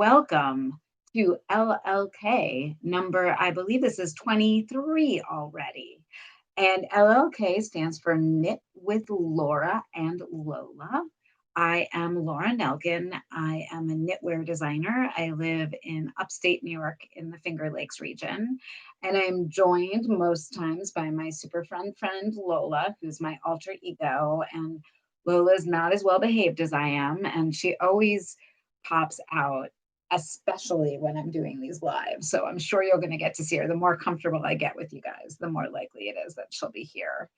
welcome to LLK number, I believe this is 23 already. And LLK stands for Knit with Laura and Lola. I am Laura Nelkin. I am a knitwear designer. I live in upstate New York in the Finger Lakes region. And I'm joined most times by my super friend Lola, who's my alter ego. And Lola's not as well behaved as I am. And she always pops out, especially when I'm doing these lives. So I'm sure you're going to get to see her. The more comfortable I get with you guys, the more likely it is that she'll be here.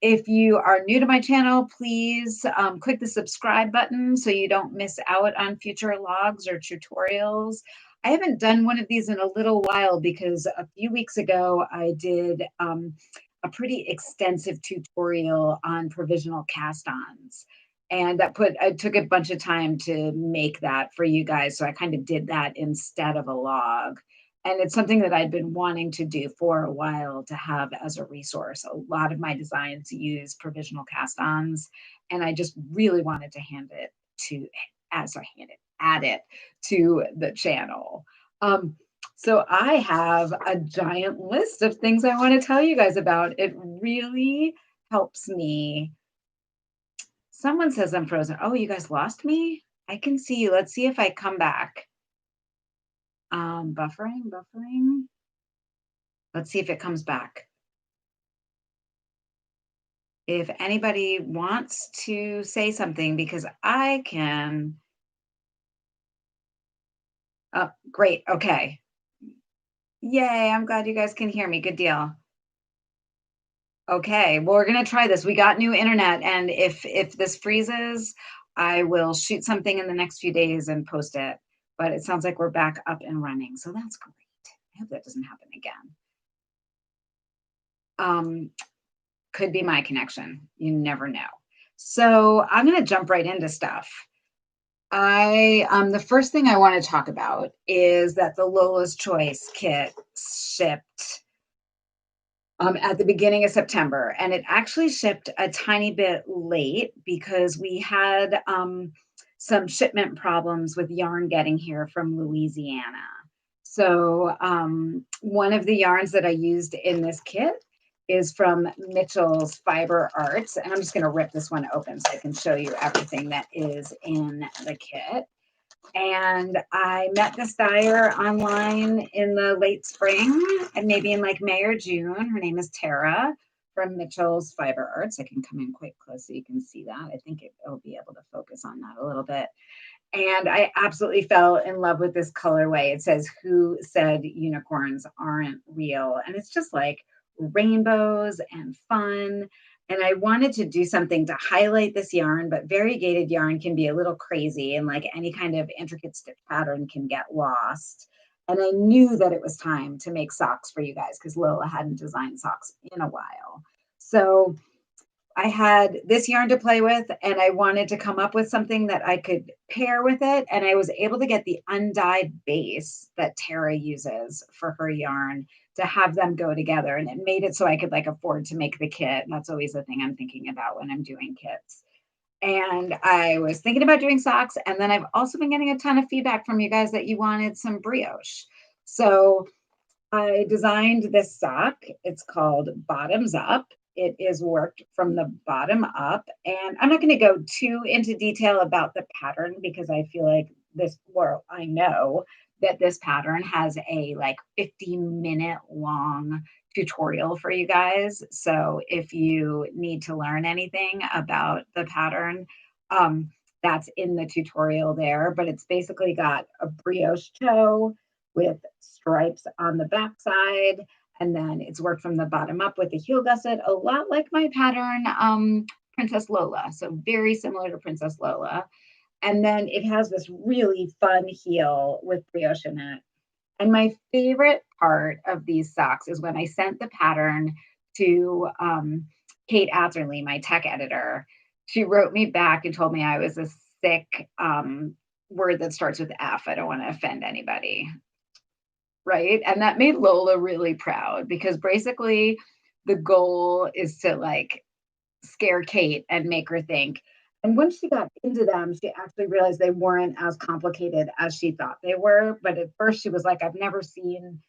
If you are new to my channel, please click the subscribe button so you don't miss out on future logs or tutorials. I haven't done one of these in a little while because a few weeks ago I did a pretty extensive tutorial on provisional cast-ons. And I took a bunch of time to make that for you guys. So I kind of did that instead of a log. And it's something that I'd been wanting to do for a while to have as a resource. A lot of my designs use provisional cast-ons, and I just really wanted to add it to the channel. So I have a giant list of things I want to tell you guys about. It really helps me. Someone says I'm frozen. Oh, you guys lost me? I can see you. Let's see if I come back. Buffering. Let's see if it comes back. If anybody wants to say something, because I can. Oh, great. Okay. Yay. I'm glad you guys can hear me. Good deal. Okay. Well, we're going to try this. We got new internet. And if this freezes, I will shoot something in the next few days and post it. But it sounds like we're back up and running. So that's great. I hope that doesn't happen again. Could be my connection. You never know. So I'm going to jump right into stuff. The first thing I want to talk about is that the Lola's Choice kit shipped at the beginning of September. And it actually shipped a tiny bit late because we had some shipment problems with yarn getting here from Louisiana. So one of the yarns that I used in this kit is from Mitchell's Fiber Arts. And I'm just going to rip this one open so I can show you everything that is in the kit. And I met this dyer online in the late spring and maybe in like May or June. Her name is Tara from Mitchell's Fiber Arts. I can come in quite close so you can see that. I think it'll be able to focus on that a little bit. And I absolutely fell in love with this colorway. It says, "Who said unicorns aren't real?" And it's just like rainbows and fun. And I wanted to do something to highlight this yarn, but variegated yarn can be a little crazy and like any kind of intricate stitch pattern can get lost. And I knew that it was time to make socks for you guys because Lola hadn't designed socks in a while. So I had this yarn to play with and I wanted to come up with something that I could pair with it. And I was able to get the undyed base that Tara uses for her yarn to have them go together. And it made it so I could like afford to make the kit. And that's always the thing I'm thinking about when I'm doing kits. And I was thinking about doing socks. And then I've also been getting a ton of feedback from you guys that you wanted some brioche. So I designed this sock. It's called Bottoms Up. It is worked from the bottom up. And I'm not going to go too into detail about the pattern because I feel like I know that this pattern has a like 15-minute long tutorial for you guys. So if you need to learn anything about the pattern, that's in the tutorial there. But it's basically got a brioche toe with stripes on the back side. And then it's worked from the bottom up with a heel gusset, a lot like my pattern, Princess Lola. So very similar to Princess Lola. And then it has this really fun heel with brioche in it. And my favorite part of these socks is when I sent the pattern to Kate Atherley, my tech editor. She wrote me back and told me I was a sick word that starts with F. I don't want to offend anybody. Right. And that made Lola really proud because basically the goal is to like scare Kate and make her think And once she got into them, she actually realized they weren't as complicated as she thought they were. But at first she was like, I've never seen,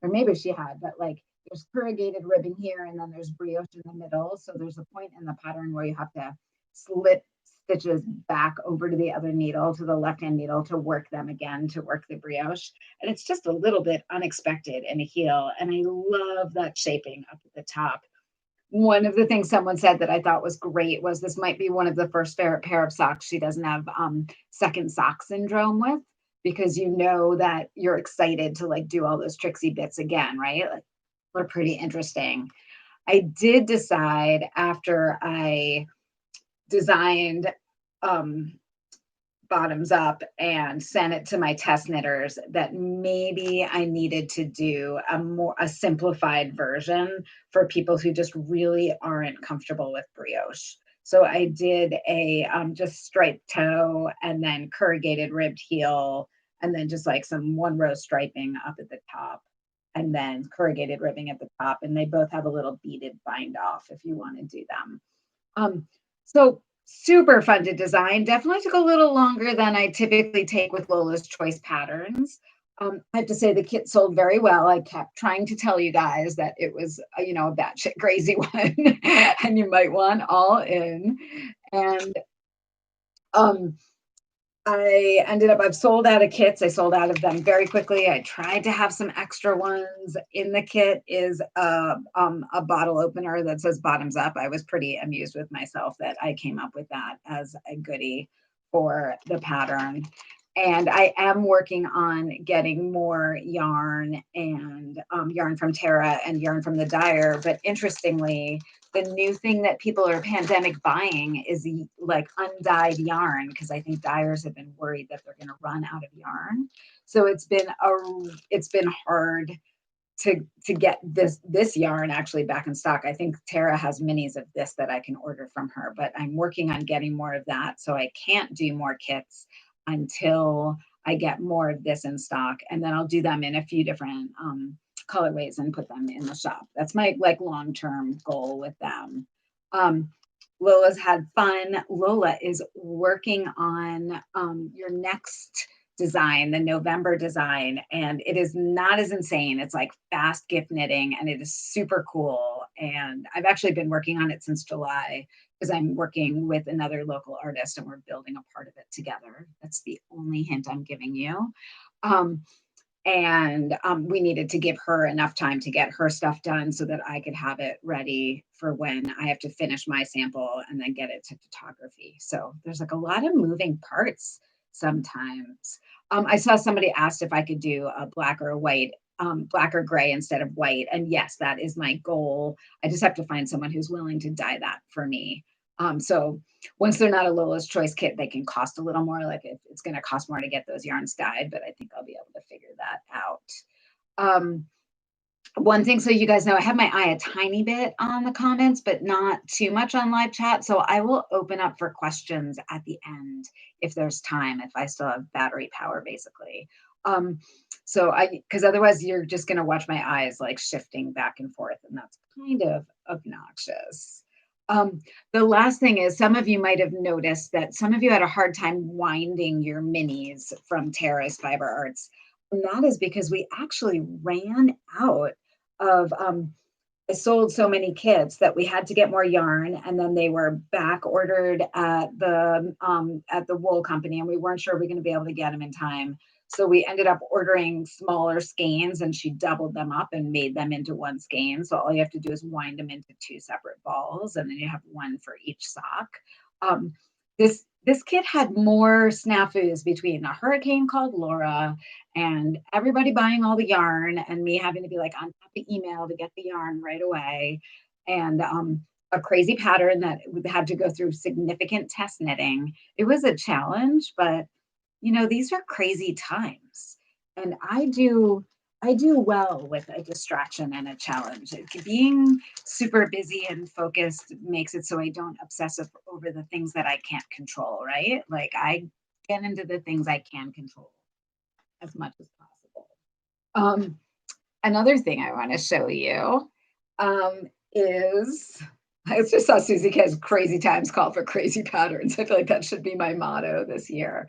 or maybe she had, but like there's corrugated ribbing here and then there's brioche in the middle. So there's a point in the pattern where you have to slip stitches back over to the other needle, to the left-hand needle, to work them again, to work the brioche. And it's just a little bit unexpected in a heel. And I love that shaping up at the top. One of the things someone said that I thought was great was this might be one of the first pair of socks she doesn't have second sock syndrome with, because you know that you're excited to like do all those tricksy bits again, right? Like, they're pretty interesting. I did decide after I designed bottoms up and sent it to my test knitters that maybe I needed to do a simplified version for people who just really aren't comfortable with brioche. So I did a just striped toe and then corrugated ribbed heel, and then just like some one row striping up at the top, and then corrugated ribbing at the top. And they both have a little beaded bind off if you want to do them. So super fun to design. Definitely took a little longer than I typically take with Lola's Choice patterns. I have to say the kit sold very well. I kept trying to tell you guys that it was, a batshit crazy one, and you might want all in. And I've sold out of kits. I sold out of them very quickly. I tried to have some extra ones. In the kit is a bottle opener that says bottoms up. I was pretty amused with myself that I came up with that as a goodie for the pattern. And I am working on getting more yarn, and yarn from Tara and yarn from the dyer. But interestingly, the new thing that people are pandemic buying is like undyed yarn, because I think dyers have been worried that they're going to run out of yarn. So it's been hard to get this yarn actually back in stock. I think Tara has minis of this that I can order from her, but I'm working on getting more of that. So I can't do more kits until I get more of this in stock, and then I'll do them in a few different colorways and put them in the shop. That's my like long-term goal with them. Lola's had fun. Lola is working on your next design, the November design, and it is not as insane. It's like fast gift knitting, and it is super cool. And I've actually been working on it since July, because I'm working with another local artist and we're building a part of it together. That's the only hint I'm giving you. We needed to give her enough time to get her stuff done so that I could have it ready for when I have to finish my sample and then get it to photography. So there's like a lot of moving parts sometimes. I saw somebody asked if I could do a black or gray instead of white. And yes, that is my goal. I just have to find someone who's willing to dye that for me. So once they're not a Lola's Choice kit, they can cost a little more. Like it's going to cost more to get those yarns dyed, but I think I'll be able to figure that out. One thing, so you guys know, I have my eye a tiny bit on the comments, but not too much on live chat. So I will open up for questions at the end if there's time, if I still have battery power, basically. Because otherwise you're just going to watch my eyes like shifting back and forth, and that's kind of obnoxious. The last thing is, some of you might have noticed that some of you had a hard time winding your minis from Tara's Fiber Arts. And that is because we actually ran out of, I sold so many kits that we had to get more yarn, and then they were back ordered at the wool company, and we weren't sure we were going to be able to get them in time. So we ended up ordering smaller skeins, and she doubled them up and made them into one skein. So all you have to do is wind them into two separate balls, and then you have one for each sock. This kit had more snafus between a hurricane called Laura and everybody buying all the yarn and me having to be like on top of email to get the yarn right away, and a crazy pattern that had to go through significant test knitting. It was a challenge, but these are crazy times, and I do well with a distraction and a challenge. Being super busy and focused makes it so I don't obsess over the things that I can't control, right? Like I get into the things I can control as much as possible. Another thing I want to show you is I just saw Susie K's crazy times call for crazy patterns. I feel like that should be my motto this year.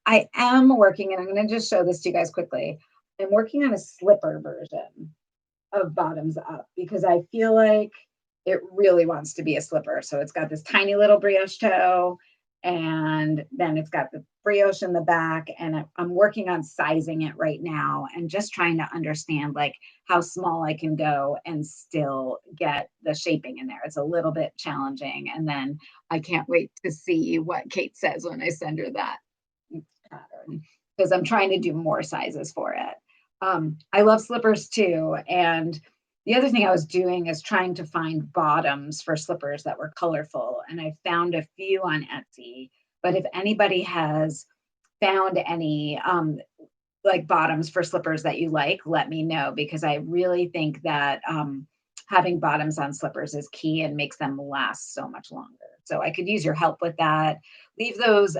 I am working, and I'm going to just show this to you guys quickly. I'm working on a slipper version of bottoms up because I feel like it really wants to be a slipper. So it's got this tiny little brioche toe, and then it's got the brioche in the back. And I'm working on sizing it right now and just trying to understand like how small I can go and still get the shaping in there. It's a little bit challenging. And then I can't wait to see what Kate says when I send her that pattern because I'm trying to do more sizes for it. I love slippers too. And the other thing I was doing is trying to find bottoms for slippers that were colorful. And I found a few on Etsy. But if anybody has found any like bottoms for slippers that you like, let me know because I really think that having bottoms on slippers is key and makes them last so much longer. So I could use your help with that. Leave those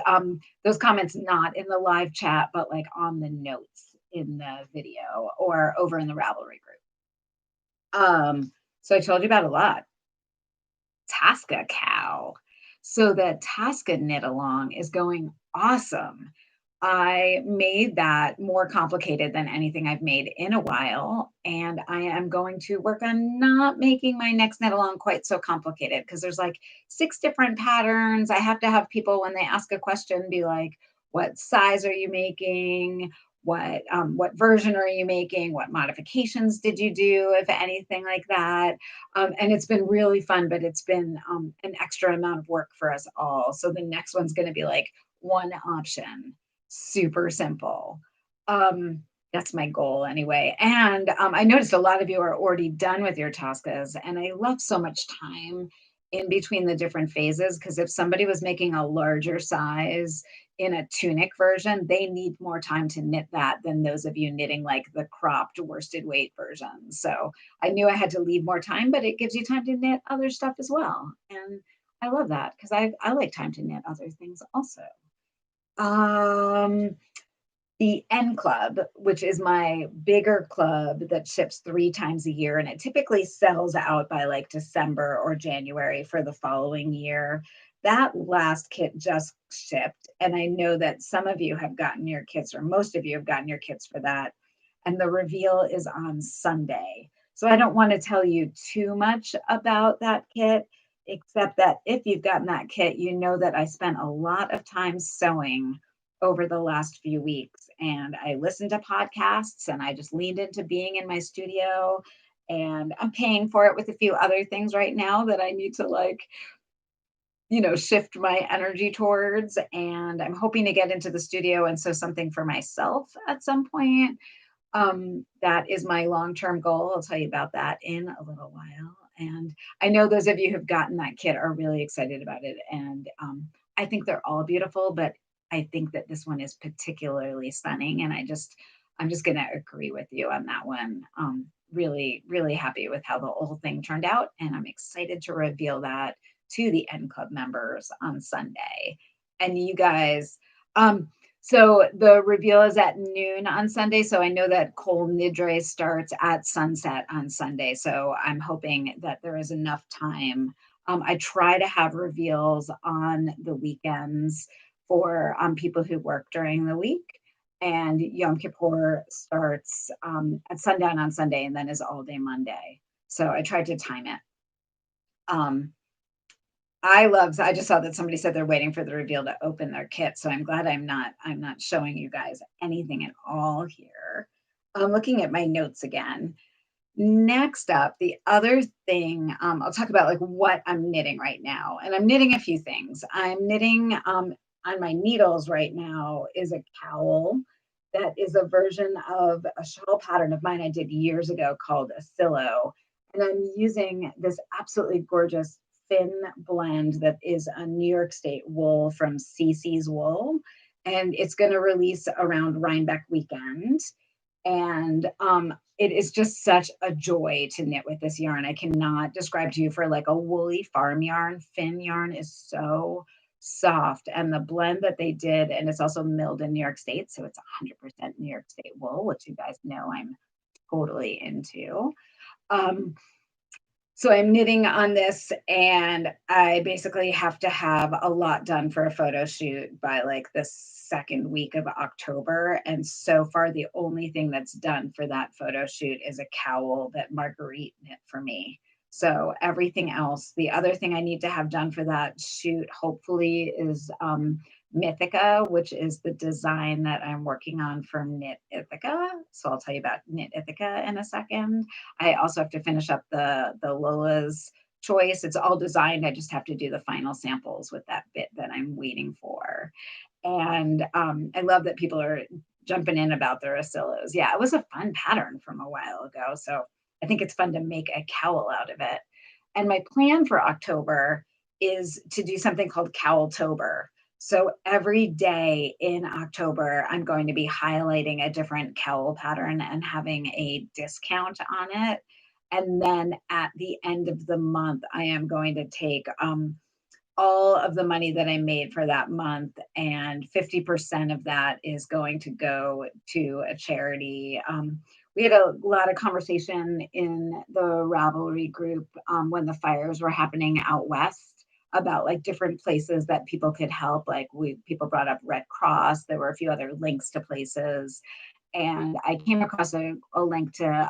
comments not in the live chat, but like on the notes in the video or over in the Ravelry group. So I told you about a lot. Tasca cow. So the Tasca knit along is going awesome. I made that more complicated than anything I've made in a while. And I am going to work on not making my next knit along quite so complicated because there's like 6 different patterns. I have to have people, when they ask a question, be like, what size are you making? What version are you making? What modifications did you do, if anything like that? And it's been really fun, but it's been an extra amount of work for us all. So the next one's going to be like one option, super simple. That's my goal anyway. And I noticed a lot of you are already done with your Toscas, and I love so much time in between the different phases because if somebody was making a larger size in a tunic version, they need more time to knit that than those of you knitting like the cropped worsted weight version. So I knew I had to leave more time, but it gives you time to knit other stuff as well. And I love that because I like time to knit other things also. Um, the N Club, which is my bigger club that ships 3 times a year, and it typically sells out by like December or January for the following year. That last kit just shipped, and I know that some of you have gotten your kits, or most of you have gotten your kits for that. And the reveal is on Sunday. So I don't want to tell you too much about that kit, except that if you've gotten that kit, you know that I spent a lot of time sewing over the last few weeks. And I listened to podcasts and I just leaned into being in my studio. And I'm paying for it with a few other things right now that I need to like, shift my energy towards. And I'm hoping to get into the studio and sew something for myself at some point. That is my long-term goal. I'll tell you about that in a little while. And I know those of you who've gotten that kit are really excited about it. And I think they're all beautiful, but I think that this one is particularly stunning. And I'm just going to agree with you on that one. Really, really happy with how the whole thing turned out. And I'm excited to reveal that to the N Club members on Sunday. And you guys, so the reveal is at noon on Sunday. So I know that Kol Nidre starts at sunset on Sunday. So I'm hoping that there is enough time. I try to have reveals on the weekends for people who work during the week. And Yom Kippur starts at sundown on Sunday and then is all day Monday. So I tried to time it. I just saw that somebody said they're waiting for the reveal to open their kit. So I'm glad I'm not showing you guys anything at all here. I'm looking at my notes again. Next up, the other thing, I'll talk about like what I'm knitting right now. And I'm knitting a few things. I'm knitting on my needles right now is a cowl that is a version of a shawl pattern of mine I did years ago called a Silo. And I'm using this absolutely gorgeous thin blend that is a New York State wool from CC's Wool. And it's going to release around Rhinebeck weekend. And it is just such a joy to knit with this yarn. I cannot describe to you for like a woolly farm yarn. Fin yarn is so soft. And the blend that they did, and it's also milled in New York State. So it's 100% New York State wool, which you guys know I'm totally into. So I'm knitting on this, and I basically have to have a lot done for a photo shoot by like the second week of October. And so far, the only thing that's done for that photo shoot is a cowl that Marguerite knit for me. So everything else, the other thing I need to have done for that shoot, hopefully, is Mythica, which is the design that I'm working on for Knit Ithaca. So I'll tell you about Knit Ithaca in a second. I also have to finish up the Lola's choice. It's all designed. I just have to do the final samples with that bit that I'm waiting for. And I love that people are jumping in about the Rossillos. Yeah, it was a fun pattern from a while ago. So I think it's fun to make a cowl out of it. And my plan for October is to do something called Cowltober. So every day in October, I'm going to be highlighting a different cowl pattern and having a discount on it. And then at the end of the month, I am going to take all of the money that I made for that month, and 50% of that is going to go to a charity. We had a lot of conversation in the Ravelry group when the fires were happening out west about like different places that people could help. Like people brought up Red Cross. There were a few other links to places, and I came across a link to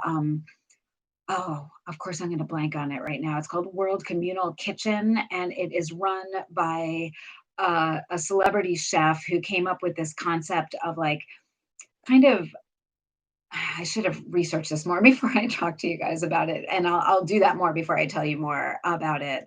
oh, of course, I'm going to blank on it right now. It's called World Communal Kitchen, and it is run by a celebrity chef who came up with this concept of like kind of. I should have researched this more before I talk to you guys about it, and I'll do that more before I tell you more about it.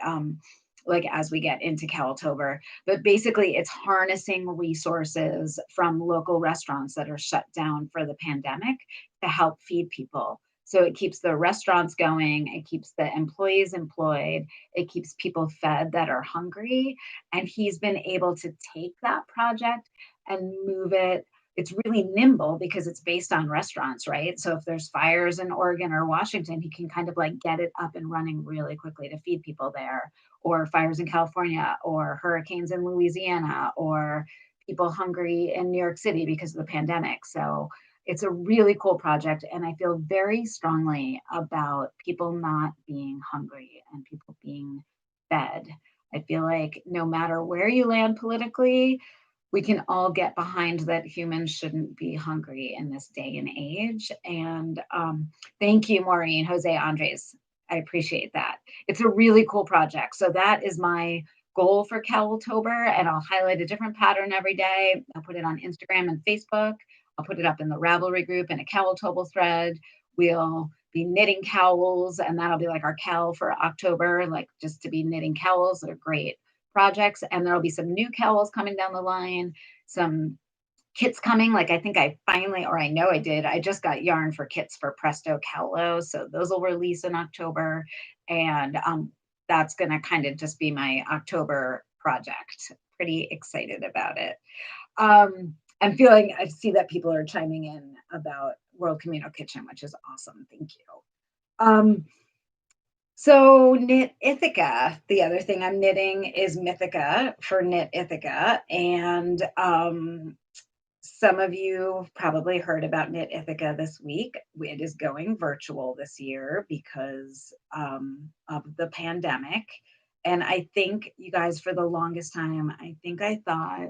Like as we get into Cowltober, but basically it's harnessing resources from local restaurants that are shut down for the pandemic to help feed people. So it keeps the restaurants going, it keeps the employees employed, it keeps people fed that are hungry. And he's been able to take that project and move it. It's really nimble because it's based on restaurants, right? So if there's fires in Oregon or Washington, he can kind of like get it up and running really quickly to feed people there, or fires in California, or hurricanes in Louisiana, or people hungry in New York City because of the pandemic. So it's a really cool project. And I feel very strongly about people not being hungry and people being fed. I feel like no matter where you land politically, we can all get behind that humans shouldn't be hungry in this day and age. And thank you, Maureen, Jose Andres. I appreciate that. It's a really cool project. So that is my goal for Cowltober, and I'll highlight a different pattern every day. I'll put it on Instagram and Facebook. I'll put it up in the Ravelry group in a Cowltober thread. We'll be knitting cowls, and that'll be like our cowl for October, like just to be knitting cowls that are great projects. And there'll be some new cowls coming down the line, some kits coming. Like I think I finally, or I know I did, I just got yarn for kits for Presto Cowlo. So those will release in October. And that's going to kind of just be my October project. Pretty excited about it. I'm feeling, I see that people are chiming in about World Communal Kitchen, which is awesome. Thank you. So Knit Ithaca, the other thing I'm knitting is Mythica for Knit Ithaca. And some of you probably heard about Knit Ithaca this week. It is going virtual this year because of the pandemic. And I think you guys, for the longest time, I think I thought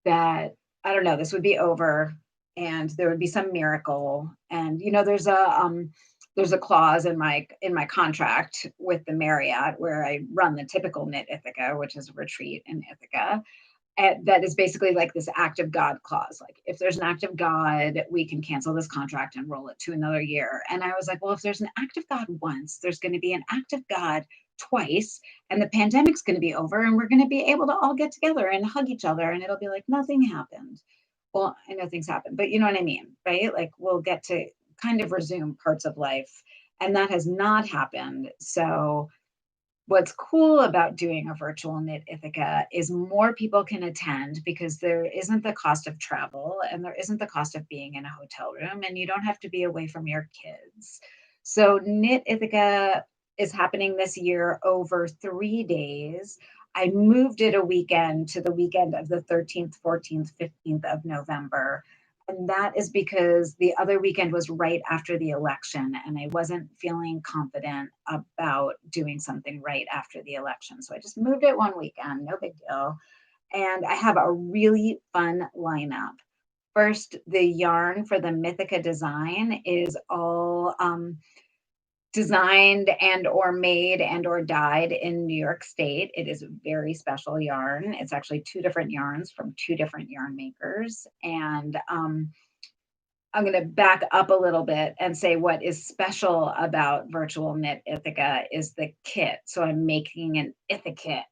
that, I don't know, this would be over and there would be some miracle. And, you know, there's a clause in my contract with the Marriott where I run the typical Knit Ithaca, which is a retreat in Ithaca. And that is basically like this act of God clause. Like if there's an act of God, we can cancel this contract and roll it to another year. And I was like, well, if there's an act of God once, there's going to be an act of God twice, and the pandemic's going to be over, and we're going to be able to all get together and hug each other, and it'll be like nothing happened. Well, I know things happen, but you know what I mean, right? Like we'll get to kind of resume parts of life, and that has not happened. So what's cool about doing a virtual Knit Ithaca is more people can attend because there isn't the cost of travel and there isn't the cost of being in a hotel room, and you don't have to be away from your kids. So Knit Ithaca is happening this year over 3 days. I moved it a weekend to the weekend of the 13th, 14th, 15th of November. And that is because the other weekend was right after the election, and I wasn't feeling confident about doing something right after the election. So I just moved it one weekend, no big deal. And I have a really fun lineup. First, the yarn for the Mythica design is all designed and or made and or dyed in New York State. It is a very special yarn. It's actually two different yarns from two different yarn makers. And I'm going to back up a little bit and say what is special about Virtual Knit Ithaca is the kit. So I'm making an Ithaca kit.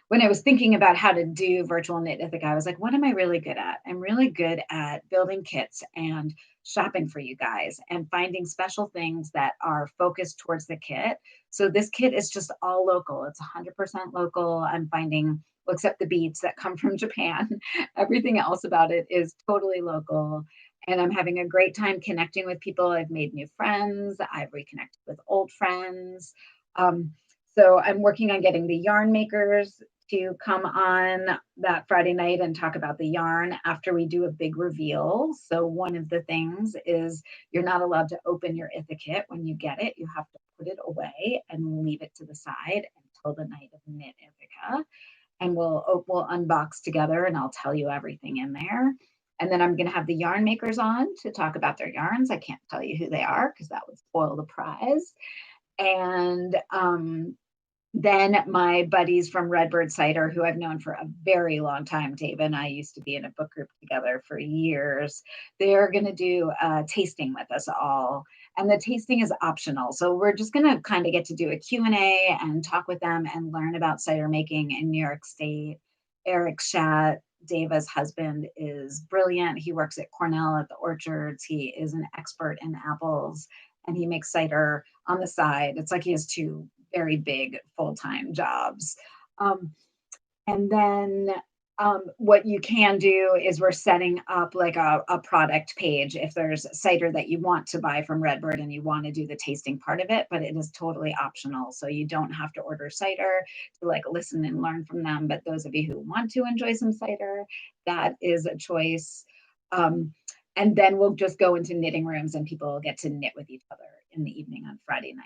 When I was thinking about how to do Virtual Knit Ithaca, I was like, what am I really good at? I'm really good at building kits and shopping for you guys and finding special things that are focused towards the kit. So this kit is just all local. It's 100% local. I'm finding, well, except the beads that come from Japan, everything else about it is totally local. And I'm having a great time connecting with people. I've made new friends. I've reconnected with old friends. Um, so I'm working on getting the yarn makers to come on that Friday night and talk about the yarn after we do a big reveal. So one of the things is you're not allowed to open your Ithaca kit when you get it. You have to put it away and leave it to the side until the night of Knit Ithaca. And we'll unbox together and I'll tell you everything in there. And then I'm going to have the yarn makers on to talk about their yarns. I can't tell you who they are because that would spoil the prize. And then my buddies from Redbird Cider, who I've known for a very long time, Dave and I used to be in a book group together for years. They're going to do a tasting with us all. And the tasting is optional. So we're just going to kind of get to do a Q&A and talk with them and learn about cider making in New York State. Eric Schatt, Dava's husband, is brilliant. He works at Cornell at the orchards. He is an expert in apples and he makes cider on the side. It's like he has two very big full-time jobs. And then what you can do is we're setting up like a product page if there's cider that you want to buy from Redbird and you want to do the tasting part of it, but it is totally optional. So you don't have to order cider to like listen and learn from them. But those of you who want to enjoy some cider, that is a choice. And then we'll just go into knitting rooms and people will get to knit with each other in the evening on Friday night.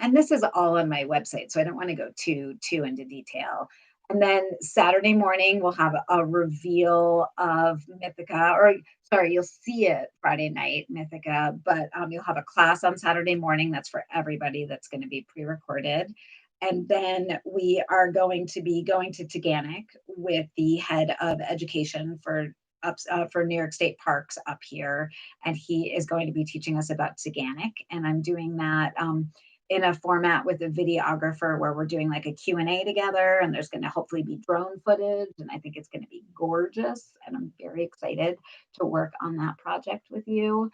And this is all on my website, so I don't want to go too into detail. And then Saturday morning, we'll have a reveal of Mythica, or sorry, you'll see it Friday night, Mythica, but you'll have a class on Saturday morning. That's for everybody. That's going to be pre-recorded. And then we are going to be going to Taganic with the head of education for New York State Parks up here. And he is going to be teaching us about Taganic. And I'm doing that in a format with a videographer where we're doing like a Q&A together, and there's going to hopefully be drone footage, and I think it's going to be gorgeous, and I'm very excited to work on that project with you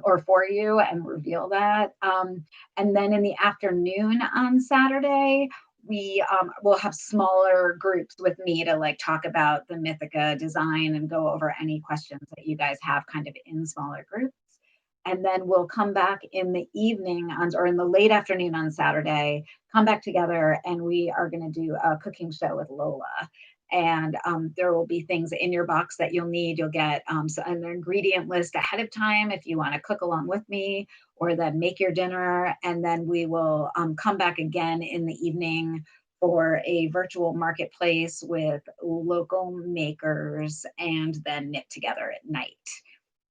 or for you and reveal that. And then in the afternoon on Saturday, we will have smaller groups with me to like talk about the Mythica design and go over any questions that you guys have kind of in smaller groups. And then we'll come back in the evening or in the late afternoon on Saturday, come back together, and we are going to do a cooking show with Lola. And there will be things in your box that you'll need. You'll get an ingredient list ahead of time if you want to cook along with me, or then make your dinner. And then we will come back again in the evening for a virtual marketplace with local makers and then knit together at night.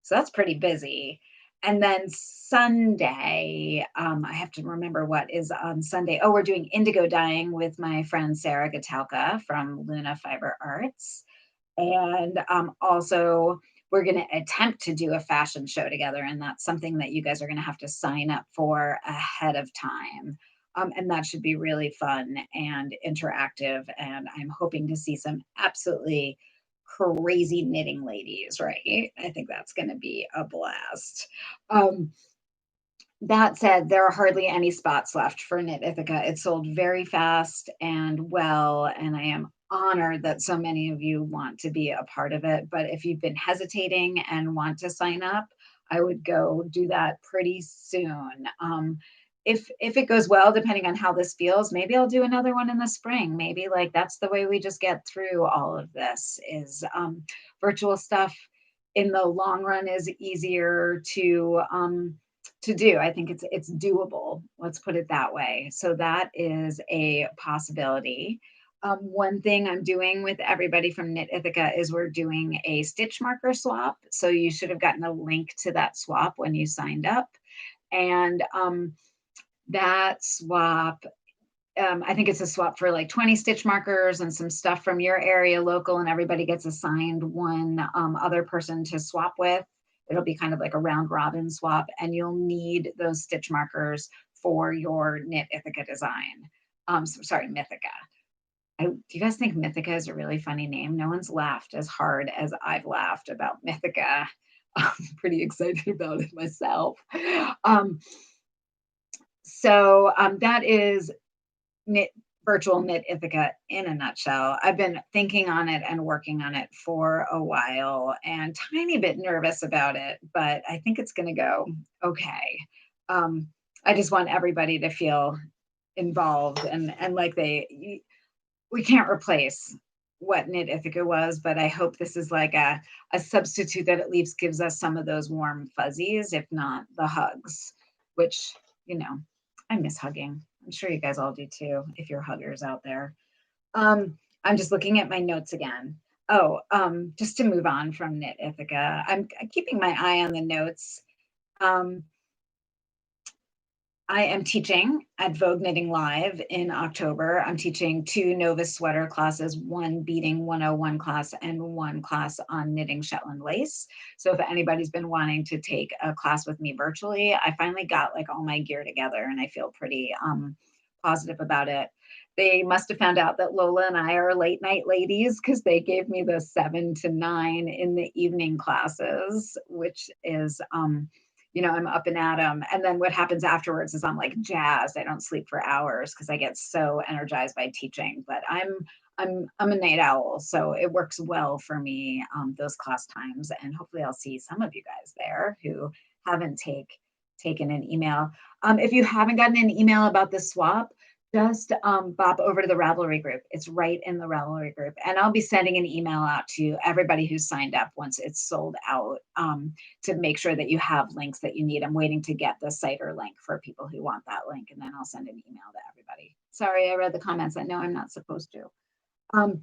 So that's pretty busy. And then Sunday, I have to remember what is on Sunday. Oh, we're doing indigo dyeing with my friend Sarah Gatalka from Luna Fiber Arts. And also, we're going to attempt to do a fashion show together. And that's something that you guys are going to have to sign up for ahead of time. And that should be really fun and interactive. And I'm hoping to see some absolutely crazy knitting ladies, right? I think that's going to be a blast. That said, there are hardly any spots left for Knit Ithaca. It sold very fast and well, and I am honored that so many of you want to be a part of it. But if you've been hesitating and want to sign up, I would go do that pretty soon. If it goes well, depending on how this feels, maybe I'll do another one in the spring. Maybe like that's the way we just get through all of this is virtual stuff in the long run is easier to do. I think it's doable. Let's put it that way. So that is a possibility. One thing I'm doing with everybody from Knit Ithaca is we're doing a stitch marker swap. So you should have gotten a link to that swap when you signed up. And that swap, I think it's a swap for like 20 stitch markers and some stuff from your area local, and everybody gets assigned one other person to swap with. It'll be kind of like a round robin swap, and you'll need those stitch markers for your Knit Ithaca design. Sorry, Mythica. Do you guys think Mythica is a really funny name? No one's laughed as hard as I've laughed about Mythica. I'm pretty excited about it myself. So that is virtual Knit Ithaca in a nutshell. I've been thinking on it and working on it for a while and tiny bit nervous about it, but I think it's going to go okay. I just want everybody to feel involved and like we can't replace what Knit Ithaca was, but I hope this is like a substitute that at least gives us some of those warm fuzzies, if not the hugs, which, you know, I miss hugging. I'm sure you guys all do too, if you're huggers out there. I'm just looking at my notes again. Oh, just to move on from Knit Ithaca, I'm keeping my eye on the notes. I am teaching at Vogue Knitting Live in October. I'm teaching 2 Novus sweater classes, 1 beading 101 class and 1 class on knitting Shetland lace. So if anybody's been wanting to take a class with me virtually, I finally got like all my gear together and I feel pretty positive about it. They must have found out that Lola and I are late night ladies because they gave me the 7 to 9 in the evening classes, which is you know, I'm up and at 'em. And then what happens afterwards is I'm like jazzed. I don't sleep for hours because I get so energized by teaching. But I'm a night owl, so it works well for me, those class times. And hopefully I'll see some of you guys there who haven't taken an email. If you haven't gotten an email about the swap, just bop over to the Ravelry group. It's right in the Ravelry group. And I'll be sending an email out to everybody who's signed up once it's sold out to make sure that you have links that you need. I'm waiting to get the CITER link for people who want that link, and then I'll send an email to everybody. Sorry, I read the comments. I know I'm not supposed to.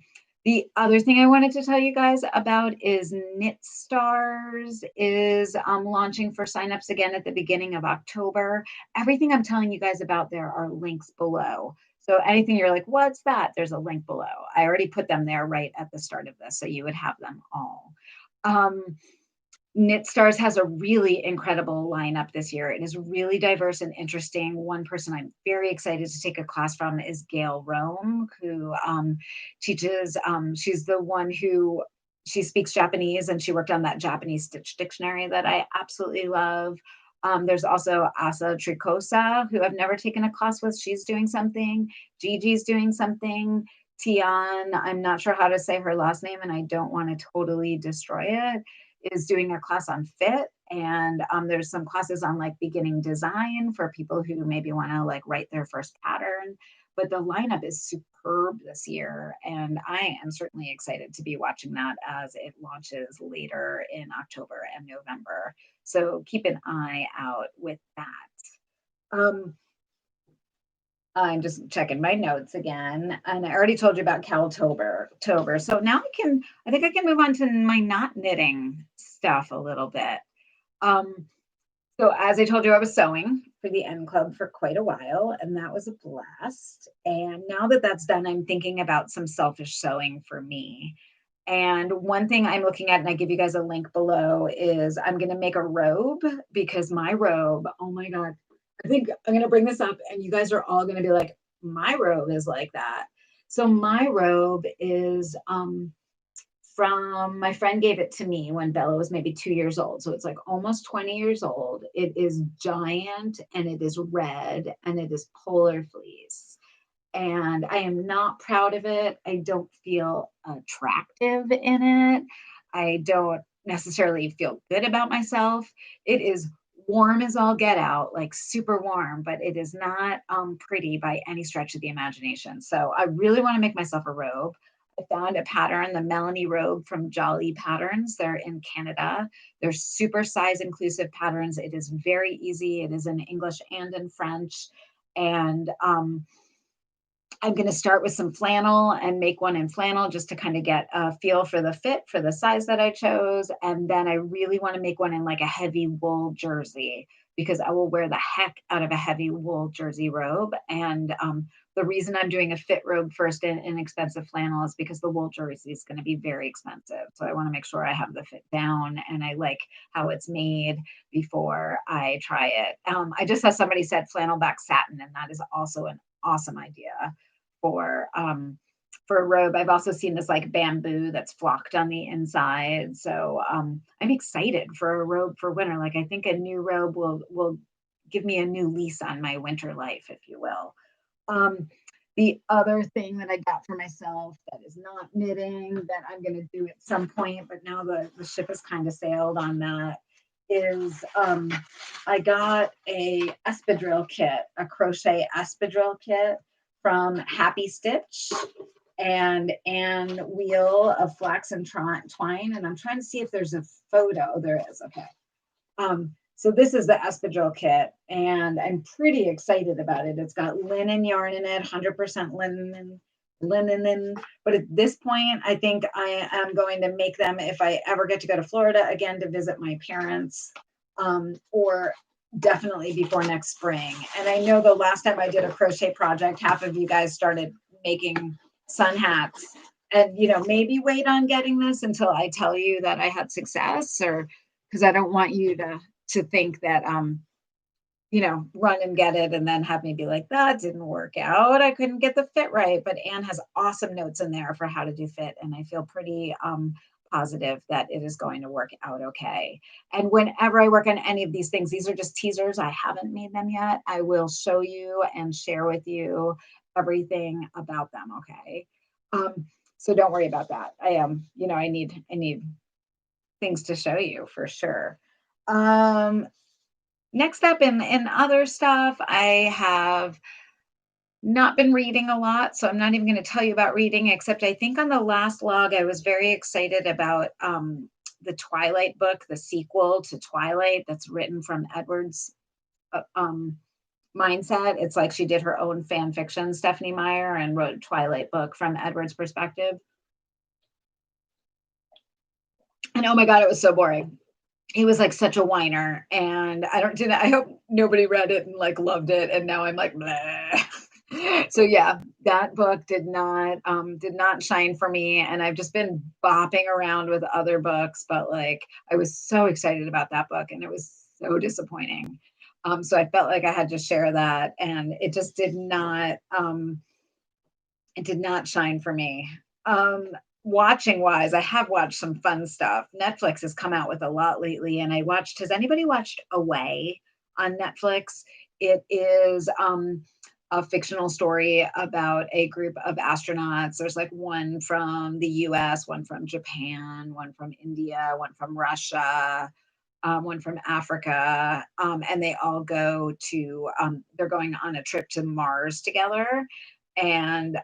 The other thing I wanted to tell you guys about is Knit Stars is launching for signups again at the beginning of October. Everything I'm telling you guys about there are links below. So anything you're like, what's that? There's a link below. I already put them there right at the start of this, so you would have them all. Knit Stars has a really incredible lineup this year. It is really diverse and interesting. One person I'm very excited to take a class from is Gail Rome, who teaches, she's the one who, she speaks Japanese and she worked on that Japanese stitch dictionary that I absolutely love. There's also Asa Tricosa, who I've never taken a class with. She's doing something. Gigi's doing something. Tian, I'm not sure how to say her last name and I don't want to totally destroy it, is doing a class on fit. And there's some classes on like beginning design for people who maybe want to like write their first pattern. But the lineup is superb this year. And I am certainly excited to be watching that as it launches later in October and November. So keep an eye out with that. I'm just checking my notes again. And I already told you about Cowltober. So now I think I can move on to my not knitting stuff a little bit. So as I told you, I was sewing for the N Club for quite a while, and that was a blast. And now that that's done, I'm thinking about some selfish sewing for me. And one thing I'm looking at, and I give you guys a link below, is I'm going to make a robe because my robe, oh my God, I think I'm going to bring this up and you guys are all going to be like, my robe is like that. So my robe is from, my friend gave it to me when Bella was maybe 2 years old. So it's like almost 20 years old. It is giant and it is red and it is polar fleece. And I am not proud of it. I don't feel attractive in it. I don't necessarily feel good about myself. It is warm as all get out, like super warm, but it is not pretty by any stretch of the imagination. So I really want to make myself a robe. I found a pattern, the Melanie Robe from Jolly Patterns. They're in Canada. They're super size inclusive patterns. It is very easy. It is in English and in French. And I'm going to start with some flannel and make one in flannel just to kind of get a feel for the fit for the size that I chose. And then I really want to make one in like a heavy wool jersey because I will wear the heck out of a heavy wool jersey robe. And the reason I'm doing a fit robe first in inexpensive flannel is because the wool jersey is going to be very expensive. So I want to make sure I have the fit down and I like how it's made before I try it. I just saw somebody said flannel back satin, and that is also an awesome idea for a robe. I've also seen this like bamboo that's flocked on the inside. So I'm excited for a robe for winter. Like I think a new robe will give me a new lease on my winter life, if you will. The other thing that I got for myself that is not knitting that I'm going to do at some point, but now the ship has kind of sailed on that, is I got a espadrille kit, a crochet espadrille kit from Happy Stitch and Wheel of Flax and Twine. And I'm trying to see if there's a photo. There is. Okay. So this is the espadrille kit, and I'm pretty excited about it. It's got linen yarn in it, 100% linen. But at this point, I think I am going to make them if I ever get to go to Florida again to visit my parents, or definitely before next spring. And I know the last time I did a crochet project, half of you guys started making sun hats. And, maybe wait on getting this until I tell you that I had success, or because I don't want you to think that, run and get it and then have me be like, that didn't work out. I couldn't get the fit right. But Anne has awesome notes in there for how to do fit. And I feel pretty positive that it is going to work out okay. And whenever I work on any of these things, these are just teasers. I haven't made them yet. I will show you and share with you everything about them. Okay. So don't worry about that. I need things to show you for sure. Next up in other stuff, I have not been reading a lot, so I'm not even going to tell you about reading, except I think on the last log, I was very excited about the Twilight book, the sequel to Twilight that's written from Edward's mindset. It's like she did her own fan fiction, Stephanie Meyer, and wrote a Twilight book from Edward's perspective. And oh my God, it was so boring. He was like such a whiner, and I hope nobody read it and like loved it. And now I'm like, bleh. So yeah, that book did not shine for me. And I've just been bopping around with other books, but like, I was so excited about that book and it was so disappointing. So I felt like I had to share that, and it just did not shine for me. Watching wise, I have watched some fun stuff. Netflix has come out with a lot lately, and has anybody watched Away on Netflix? It is a fictional story about a group of astronauts. There's like one from the US, one from Japan, one from India, one from Russia, one from Africa, and they all go to, they're going on a trip to Mars together. And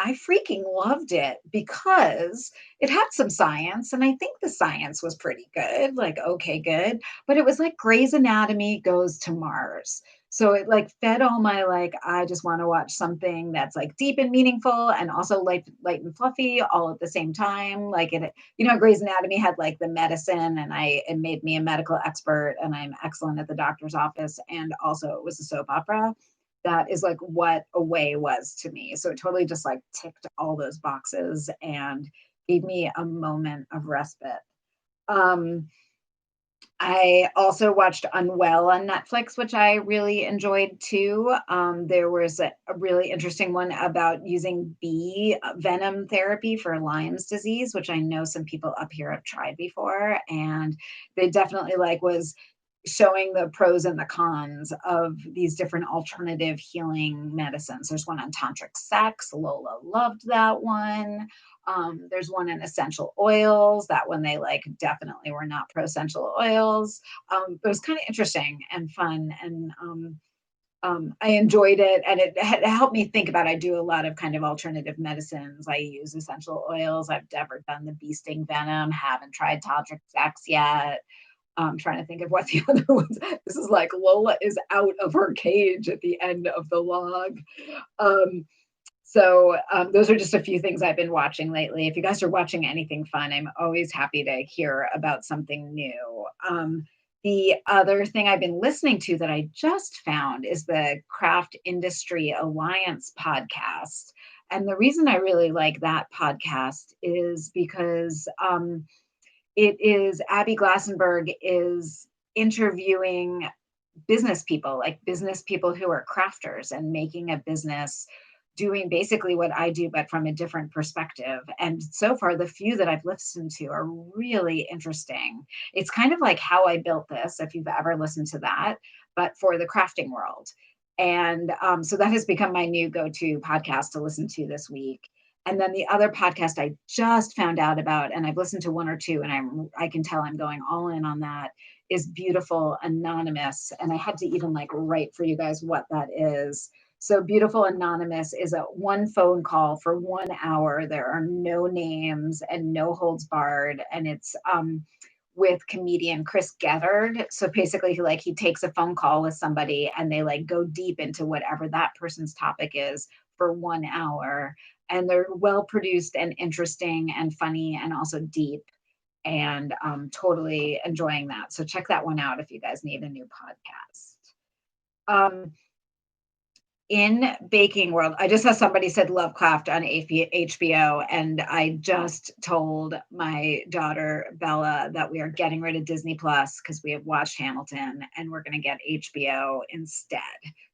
I freaking loved it because it had some science, and I think the science was pretty good, like, okay, good. But it was like Grey's Anatomy goes to Mars. So it like fed all my, like, I just want to watch something that's like deep and meaningful and also light and fluffy all at the same time. Like it, Grey's Anatomy had like the medicine, and it made me a medical expert, and I'm excellent at the doctor's office. And also it was a soap opera. That is like what Away was to me. So it totally just like ticked all those boxes and gave me a moment of respite. I also watched Unwell on Netflix, which I really enjoyed too. There was a really interesting one about using bee venom therapy for Lyme's disease, which I know some people up here have tried before. And they definitely was showing the pros and the cons of these different alternative healing medicines. There's one on tantric sex. Lola loved that one. There's one in essential oils. That one they definitely were not pro essential oils. It was kind of interesting and fun. And I enjoyed it, and it helped me think about. I do a lot of kind of alternative medicines. I use essential oils. I've never done the bee sting venom. Haven't tried tantric sex yet. I'm trying to think of what the other ones. This is like Lola is out of her cage at the end of the log. Um, those are just a few things I've been watching lately. If you guys are watching anything fun, I'm always happy to hear about something new. The other thing I've been listening to that I just found is the Craft Industry Alliance podcast. And the reason I really like that podcast is because it is Abby Glassenberg is interviewing business people, like business people who are crafters and making a business doing basically what I do, but from a different perspective. And so far, the few that I've listened to are really interesting. It's kind of like How I Built This, if you've ever listened to that, but for the crafting world. And so that has become my new go-to podcast to listen to this week. And then the other podcast I just found out about, and I've listened to one or two, and I can tell I'm going all in on that, is Beautiful Anonymous. And I had to even like write for you guys what that is. So Beautiful Anonymous is a one phone call for 1 hour. There are no names and no holds barred. And it's with comedian Chris Gethard. So basically he takes a phone call with somebody and they like go deep into whatever that person's topic is for 1 hour. And they're well produced and interesting and funny and also deep, and totally enjoying that. So check that one out if you guys need a new podcast. In baking world, I just saw somebody said Lovecraft on HBO, and I just told my daughter Bella that we are getting rid of Disney Plus because we have watched Hamilton, and we're going to get HBO instead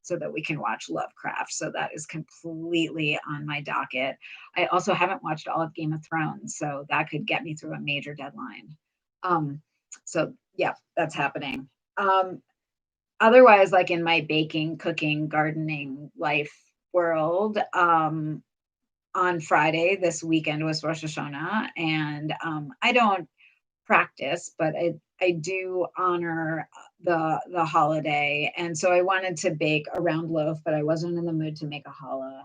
so that we can watch Lovecraft. So that is completely on my docket. I also haven't watched all of Game of Thrones, so that could get me through a major deadline. So yeah, that's happening. Otherwise, like in my baking, cooking, gardening life world, on Friday this weekend was Rosh Hashanah, and I don't practice, but I do honor the holiday, and so I wanted to bake a round loaf, but I wasn't in the mood to make a challah.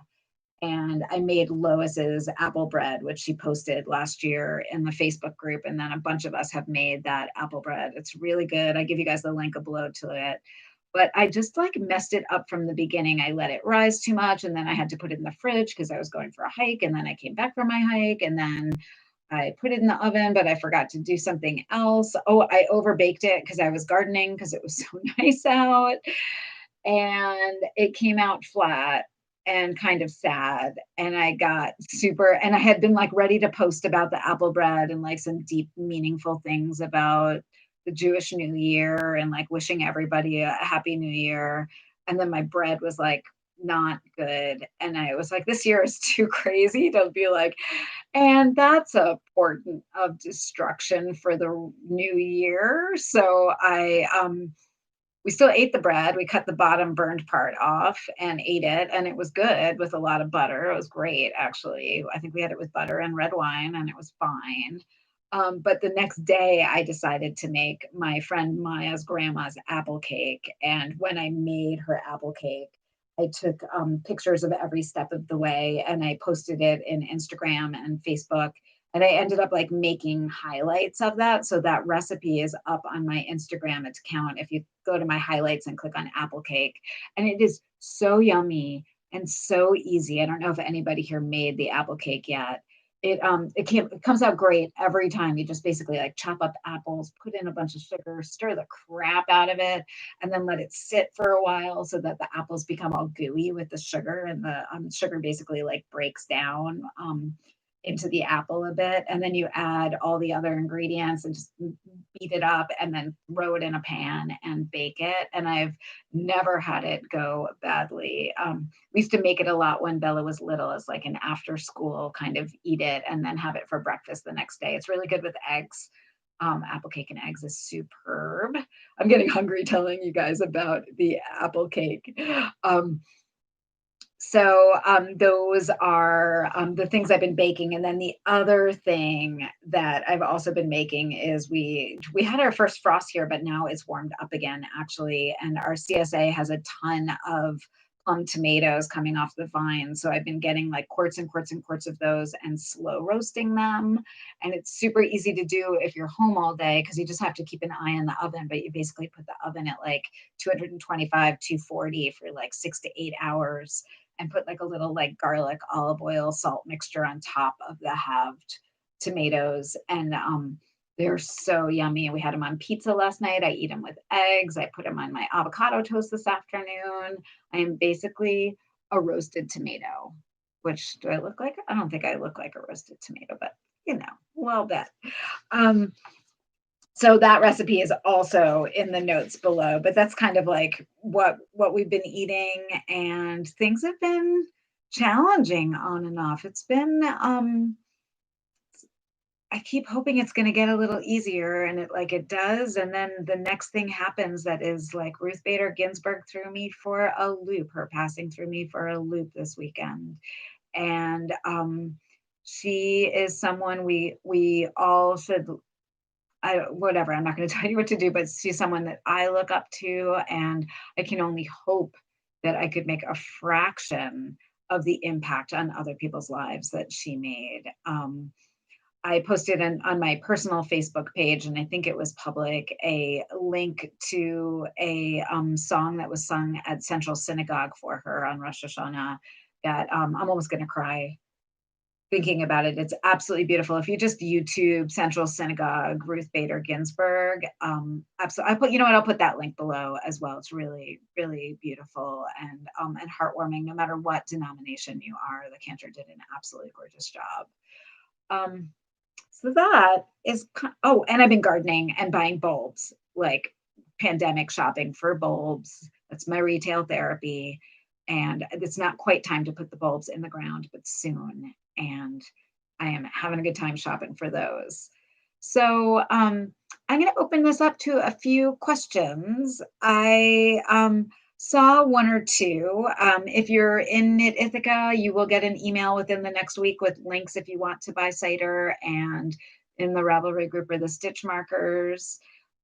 And I made Lois's apple bread, which she posted last year in the Facebook group. And then a bunch of us have made that apple bread. It's really good. I give you guys the link below to it. But I just like messed it up from the beginning. I let it rise too much, and then I had to put it in the fridge because I was going for a hike. And then I came back from my hike, and then I put it in the oven, but I forgot to do something else. Oh, I overbaked it because I was gardening because it was so nice out. And it came out flat and kind of sad. And I got super, and I had been like ready to post about the apple bread and like some deep, meaningful things about the Jewish New Year and like wishing everybody a happy new year. And then my bread was like not good. And I was like, this year is too crazy to be like, and that's a port of destruction for the new year. So we still ate the bread. We cut the bottom burned part off and ate it. And it was good with a lot of butter. It was great, actually. I think we had it with butter and red wine, and it was fine. But the next day, I decided to make my friend Maya's grandma's apple cake. And when I made her apple cake, I took pictures of every step of the way, and I posted it in Instagram and Facebook. And I ended up like making highlights of that. So that recipe is up on my Instagram account if you go to my highlights and click on apple cake. And it is so yummy and so easy. I don't know if anybody here made the apple cake yet. It comes out great every time. You just basically like chop up apples, put in a bunch of sugar, stir the crap out of it, and then let it sit for a while so that the apples become all gooey with the sugar, and the sugar basically like breaks down into the apple a bit. And then you add all the other ingredients and just beat it up and then throw it in a pan and bake it. And I've never had it go badly. We used to make it a lot when Bella was little as like an after school kind of eat it and then have it for breakfast the next day. It's really good with eggs. Apple cake and eggs is superb. I'm getting hungry telling you guys about the apple cake. So those are the things I've been baking. And then the other thing that I've also been making is we had our first frost here, but now it's warmed up again, actually. And our CSA has a ton of plum tomatoes coming off the vine. So I've been getting like quarts and quarts and quarts of those and slow roasting them. And it's super easy to do if you're home all day because you just have to keep an eye on the oven, but you basically put the oven at like 225, 240 for like 6 to 8 hours and put like a little like garlic, olive oil, salt mixture on top of the halved tomatoes. And they're so yummy. We had them on pizza last night. I eat them with eggs. I put them on my avocado toast this afternoon. I am basically a roasted tomato. Which do I look like? I don't think I look like a roasted tomato, but you know, a little bit. So that recipe is also in the notes below, but that's kind of like what we've been eating, and things have been challenging on and off. It's been I keep hoping it's going to get a little easier, and it does, and then the next thing happens that is like Ruth Bader Ginsburg threw me for a loop, her passing threw me for a loop this weekend. And she is someone we all should whatever, I'm not going to tell you what to do, but she's someone that I look up to, and I can only hope that I could make a fraction of the impact on other people's lives that she made. I posted on my personal Facebook page, and I think it was public, a link to a song that was sung at Central Synagogue for her on Rosh Hashanah that I'm almost going to cry thinking about it. It's absolutely beautiful. If you just YouTube Central Synagogue, Ruth Bader Ginsburg, absolutely. I'll put that link below as well. It's really, really beautiful and heartwarming. No matter what denomination you are, the cantor did an absolutely gorgeous job. So that is, and I've been gardening and buying bulbs, like pandemic shopping for bulbs. That's my retail therapy. And it's not quite time to put the bulbs in the ground, but soon. And I am having a good time shopping for those. So I'm going to open this up to a few questions. I saw one or two. If you're in Knit Ithaca, you will get an email within the next week with links if you want to buy cider, and in the Ravelry group are the stitch markers.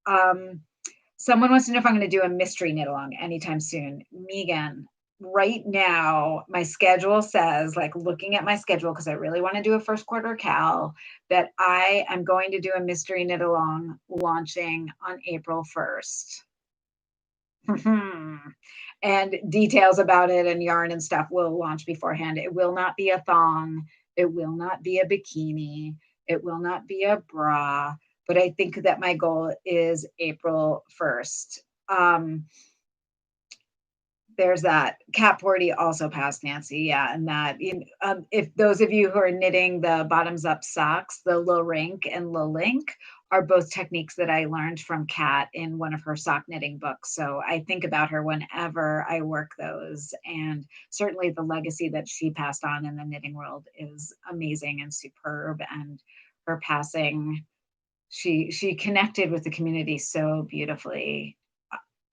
Someone wants to know if I'm going to do a mystery knit along anytime soon. Megan, right now, my schedule says, like looking at my schedule, because I really want to do a first quarter Cal, that I am going to do a mystery knit along launching on April 1st. And details about it and yarn and stuff will launch beforehand. It will not be a thong. It will not be a bikini. It will not be a bra. But I think that my goal is April 1st. There's that. Cat Porty also passed Nancy. Yeah. And that, if those of you who are knitting the bottoms up socks, the low rink and low link are both techniques that I learned from Cat in one of her sock knitting books. So I think about her whenever I work those. And certainly the legacy that she passed on in the knitting world is amazing and superb. And her passing, she connected with the community so beautifully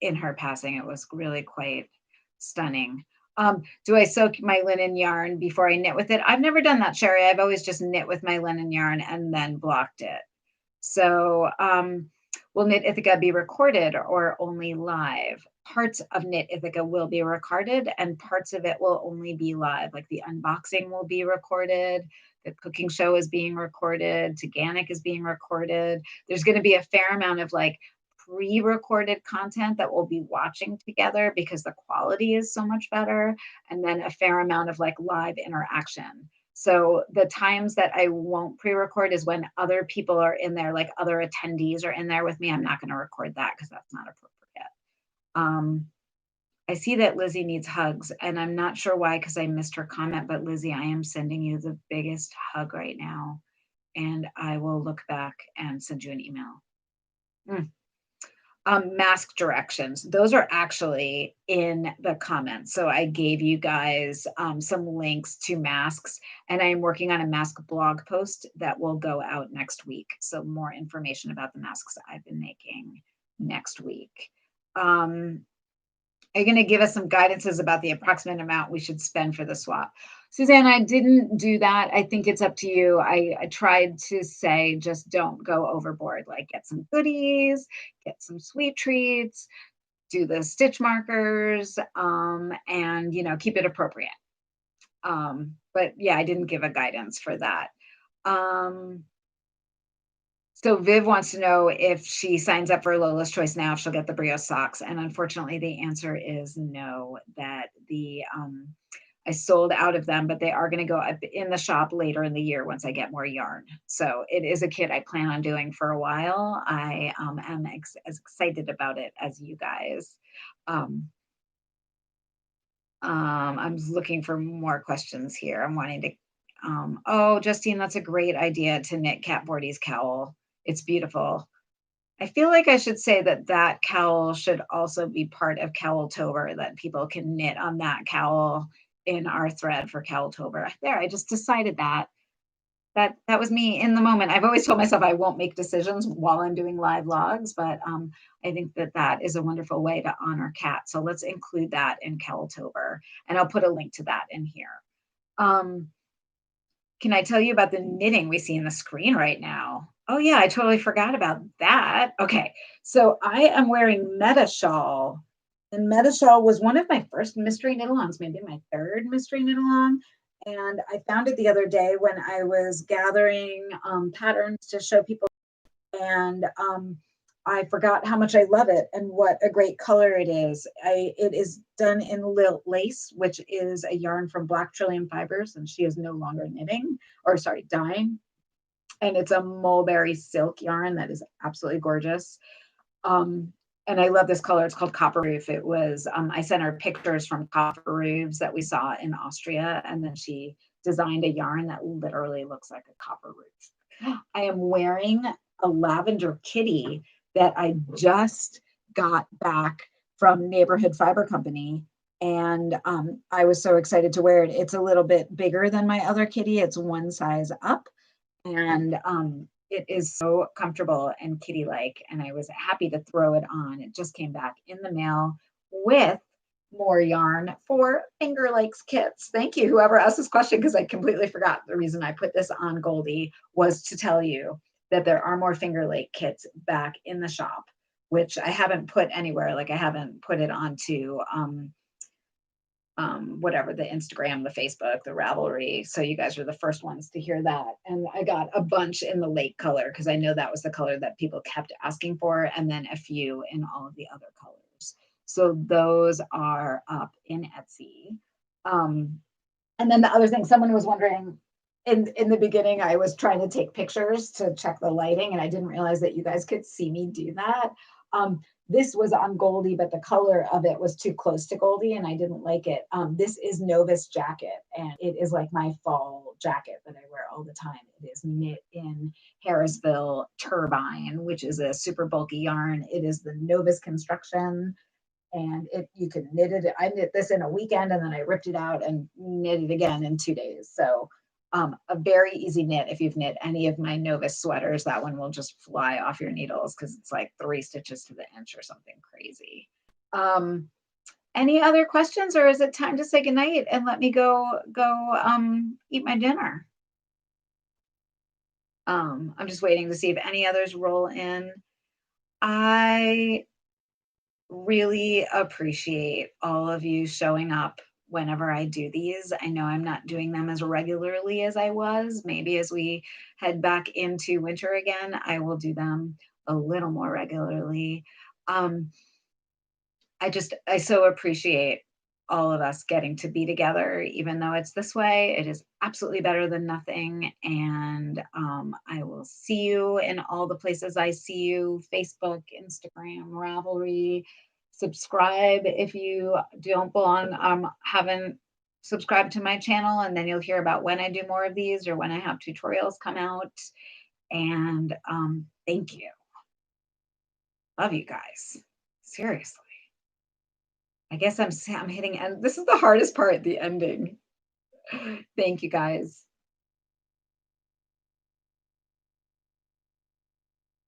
in her passing. It was really quite stunning. Do I soak my linen yarn before I knit with it? I've never done that, Sherry. I've always just knit with my linen yarn and then blocked it. So will Knit Ithaca be recorded or only live? Parts of Knit Ithaca will be recorded and parts of it will only be live. Like the unboxing will be recorded. The cooking show is being recorded. Taganic is being recorded. There's going to be a fair amount of like pre-recorded content that we'll be watching together because the quality is so much better. And then a fair amount of like live interaction. So the times that I won't pre-record is when other people are in there, like other attendees are in there with me. I'm not going to record that because that's not appropriate. I see that Lizzy needs hugs, and I'm not sure why because I missed her comment, but Lizzy, I am sending you the biggest hug right now, and I will look back and send you an email. Mask directions. Those are actually in the comments. So I gave you guys some links to masks, and I'm working on a mask blog post that will go out next week. So more information about the masks I've been making next week. Are you going to give us some guidances about the approximate amount we should spend for the swap? Suzanne, I didn't do that. I think it's up to you. I tried to say just don't go overboard. Like get some goodies, get some sweet treats, do the stitch markers, and keep it appropriate. But yeah, I didn't give a guidance for that. So Viv wants to know if she signs up for Lola's Choice now, if she'll get the Brio socks. And unfortunately, the answer is no, that I sold out of them, but they are going to go up in the shop later in the year once I get more yarn. So it is a kit I plan on doing for a while. I am as excited about it as you guys. I'm looking for more questions here. I'm wanting to, oh, Justine, that's a great idea to knit Cat Bordy's cowl. It's beautiful. I feel like I should say that cowl should also be part of Cowltober, that people can knit on that cowl in our thread for Cowltober. There, I just decided that. That was me in the moment. I've always told myself I won't make decisions while I'm doing live logs, but I think that is a wonderful way to honor Cat. So let's include that in Cowltober, and I'll put a link to that in here. Can I tell you about the knitting we see in the screen right now? Oh yeah, I totally forgot about that. Okay, so I am wearing Meta Shawl. And Meta Shawl was one of my first mystery knit-alongs, maybe my third mystery knit-along. And I found it the other day when I was gathering patterns to show people. And I forgot how much I love it and what a great color it is. It is done in Lilt Lace, which is a yarn from Black Trillium Fibers, and she is no longer knitting, or sorry, dyeing. And it's a mulberry silk yarn that is absolutely gorgeous. And I love this color. It's called Copper Roof. It was, I sent her pictures from Copper Roofs that we saw in Austria, and then she designed a yarn that literally looks like a copper roof. I am wearing a lavender kitty that I just got back from Neighborhood Fiber Company. And I was so excited to wear it. It's a little bit bigger than my other kitty. It's one size up. And it is so comfortable and kitty-like, and I was happy to throw it on. It just came back in the mail with more yarn for Finger Lakes kits. Thank you, whoever asked this question, because I completely forgot. The reason I put this on Goldie was to tell you that there are more Finger Lake kits back in the shop, which I haven't put anywhere. Like I haven't put it onto whatever, the Instagram, the Facebook, the Ravelry. So you guys are the first ones to hear that. And I got a bunch in the lake color because I know that was the color that people kept asking for, and then a few in all of the other colors. So those are up in Etsy. And then the other thing, someone was wondering, in the beginning, I was trying to take pictures to check the lighting, and I didn't realize that you guys could see me do that. This was on Goldie, but the color of it was too close to Goldie, and I didn't like it. This is Novus Jacket, and it is like my fall jacket that I wear all the time. It is knit in Harrisville Turbine, which is a super bulky yarn. It is the Novus construction, and you can knit it. I knit this in a weekend, and then I ripped it out and knit it again in 2 days. So a very easy knit. If you've knit any of my Novus sweaters, that one will just fly off your needles because it's like 3 stitches to the inch or something crazy. Any other questions, or is it time to say goodnight and let me go eat my dinner? I'm just waiting to see if any others roll in. I really appreciate all of you showing up whenever I do these. I know I'm not doing them as regularly as I was. Maybe as we head back into winter again, I will do them a little more regularly. I so appreciate all of us getting to be together, even though it's this way. It is absolutely better than nothing. And I will see you in all the places I see you: Facebook, Instagram, Ravelry. Subscribe if you don't belong, haven't subscribed to my channel, and then you'll hear about when I do more of these or when I have tutorials come out. And thank you. Love you guys. Seriously. I guess I'm hitting end. This is the hardest part, the ending. Thank you guys.